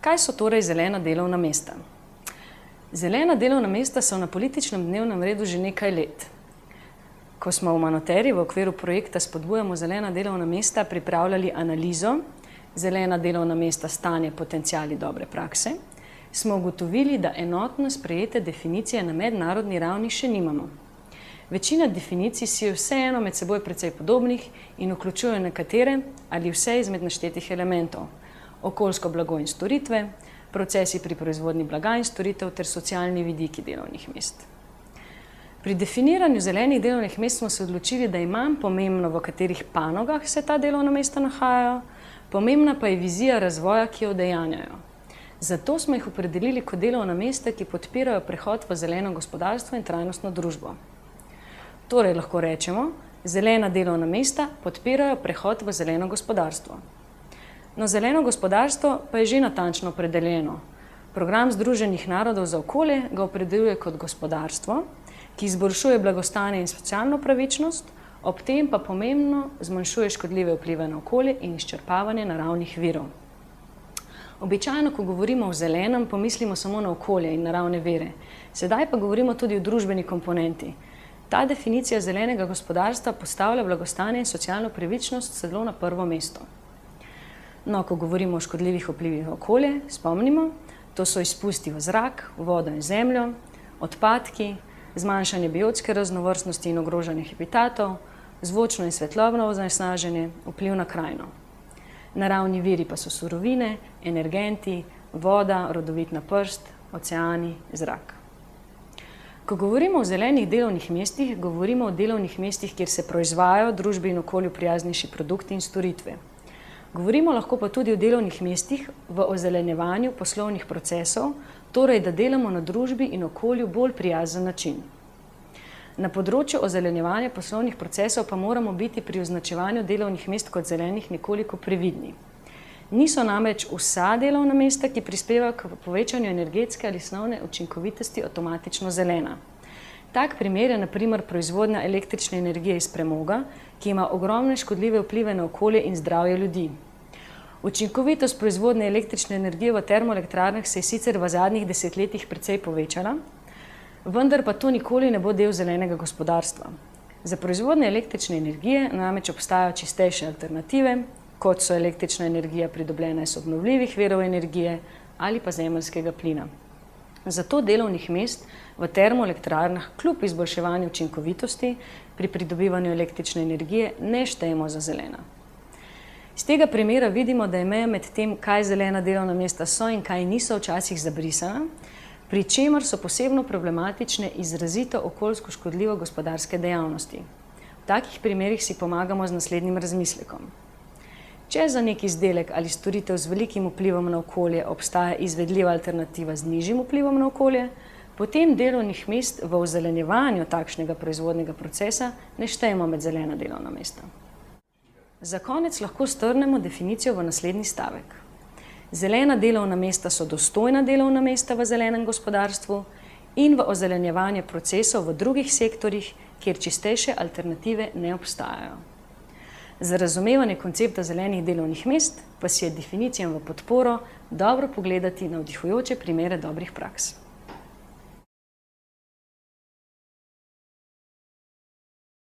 Kaj so torej zelena delovna mesta? Zelena delovna mesta so na političnem dnevnem redu že nekaj let. Ko smo v Manoteri v okviru projekta Spodbujamo zelena delovna mesta pripravljali analizo Zelena delovna mesta stanje, potenciali dobre prakse, smo ugotovili, da enotno sprejete definicije na mednarodni ravni še nimamo. Večina definicij si je vseeno med seboj precej podobnih in vključujejo nekatere ali vse izmed naštetih elementov: okoljsko blago in storitve, procesi pri proizvodnji blaga in storitev ter socialni vidiki delovnih mest. Pri definiranju zelenih delovnih mest smo se odločili, da je manj pomembno, v katerih panogah se ta delovna mesta nahajajo, pomembna pa je vizija razvoja, ki jo udejanjajo. Zato smo jih opredelili kot delovna mesta, ki podpirajo prehod v zeleno gospodarstvo in trajnostno družbo. Torej lahko rečemo, zelena delovna mesta podpirajo prehod v zeleno gospodarstvo. No, zeleno gospodarstvo pa je že natančno opredeljeno. Program Združenih narodov za okolje ga opredeljuje kot gospodarstvo, ki izboljšuje blagostanje in socialno pravičnost, ob tem pa pomembno zmanjšuje škodljive vplive na okolje in izčrpavanje naravnih virov. Običajno, ko govorimo o zelenem, pomislimo samo na okolje in naravne vire. Sedaj pa govorimo tudi o družbeni komponenti. Ta definicija zelenega gospodarstva postavlja blagostanje in socialno pravičnost celo na prvo mesto. No, ko govorimo o škodljivih vplivih na okolje, spomnimo, to so izpusti v zrak, vodo in zemljo, odpadki, zmanjšanje biotske raznovrstnosti in ogrožanje habitatov, zvočno in svetlobno onesnaženje, vpliv na krajino. Naravni viri pa so surovine, energenti, voda, rodovitna prst, oceani, zrak. Ko govorimo o zelenih delovnih mestih, govorimo o delovnih mestih, kjer se proizvajajo družbi in okolju prijaznejši produkti in storitve. Govorimo lahko pa tudi o delovnih mestih v ozelenjevanju poslovnih procesov, torej da delamo na družbi in okolju bolj prijazen način. Na področju ozelenjevanja poslovnih procesov pa moramo biti pri označevanju delovnih mest kot zelenih nekoliko previdni. Niso namreč vsa delovna mesta, ki prispevajo k povečanju energetske ali snovne učinkovitosti, avtomatično zelena. Tak primer je na primer proizvodnja električne energije iz premoga, ki ima ogromne škodljive vplive na okolje in zdravje ljudi. Učinkovitost proizvodnje električne energije v termoelektrarnah se je sicer v zadnjih desetletjih precej povečala, vendar pa to nikoli ne bo del zelenega gospodarstva. Za proizvodnjo električne energije namreč obstajajo čistejše alternative, kot so električna energija pridobljena iz obnovljivih virov energije ali pa zemeljskega plina. Zato delovnih mest v termoelektrarnah kljub izboljševanju učinkovitosti pri pridobivanju električne energije ne štejemo za zelena. Iz tega primera vidimo, da je meja med tem, kaj zelena delovna mesta so in kaj niso, včasih zabrisana, pri čemer so posebno problematične izrazito okoljsko škodljivo gospodarske dejavnosti. V takih primerih si pomagamo z naslednjim razmislekom. Če za nek izdelek ali storitev z velikim vplivom na okolje obstaja izvedljiva alternativa z nižjim vplivom na okolje, potem delovnih mest v ozelenjevanju takšnega proizvodnega procesa ne štejemo med zelena delovna mesta. Za konec lahko strnemo definicijo v naslednji stavek. Zelena delovna mesta so dostojna delovna mesta v zelenem gospodarstvu in v ozelenjevanje procesov v drugih sektorjih, kjer čistejše alternative ne obstajajo. Za razumevanje koncepta zelenih delovnih mest pa si je definicijam v podporo dobro pogledati navdihujoče primere dobrih praks.